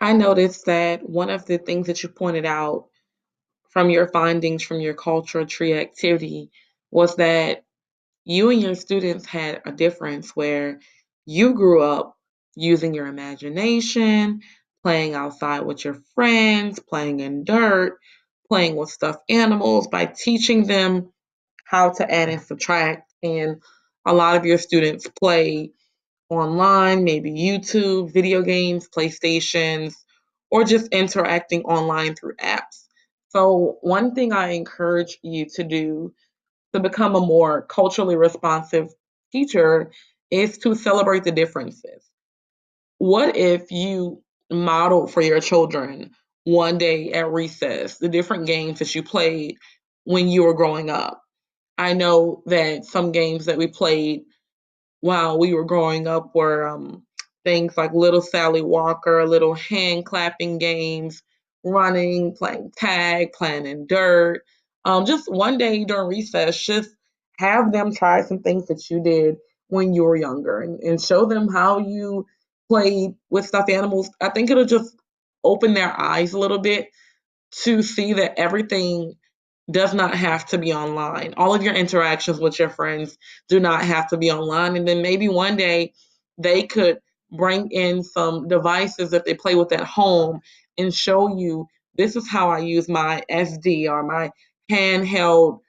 I noticed that one of the things that you pointed out from your findings from your cultural tree activity was that you and your students had a difference where you grew up using your imagination, playing outside with your friends, playing in dirt, playing with stuffed animals by teaching them how to add and subtract. And a lot of your students play online, maybe YouTube, video games, PlayStations, or just interacting online through apps. So, one thing I encourage you to do to become a more culturally responsive teacher is to celebrate the differences. What if you modeled for your children one day at recess the different games that you played when you were growing up? I know that some games that we played while we were growing up were things like Little Sally Walker, little hand clapping games, running, playing tag, playing in dirt. Just one day during recess, just have them try some things that you did when you were younger and show them how you played with stuffed animals. I think it'll just open their eyes a little bit to see that everything does not have to be online. All of your interactions with your friends do not have to be online. And then maybe one day they could bring in some devices that they play with at home and show you this is how I use my SD or my handheld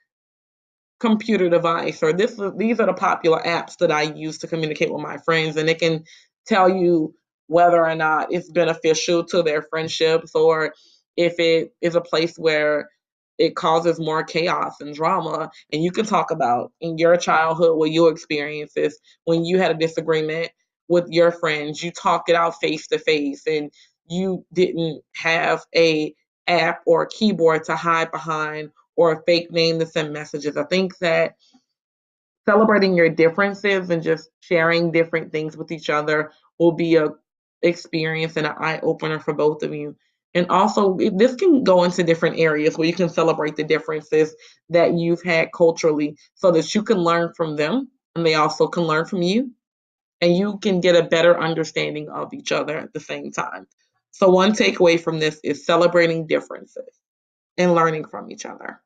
computer device, or these are the popular apps that I use to communicate with my friends, and it can tell you whether or not it's beneficial to their friendships or if it is a place where it causes more chaos and drama. And you can talk about in your childhood what your experiences when you had a disagreement with your friends. You talk it out face to face, and you didn't have a app or a keyboard to hide behind or a fake name to send messages. I think that celebrating your differences and just sharing different things with each other will be a experience and an eye opener for both of you. And also, this can go into different areas where you can celebrate the differences that you've had culturally so that you can learn from them and they also can learn from you and you can get a better understanding of each other at the same time. So, one takeaway from this is celebrating differences and learning from each other.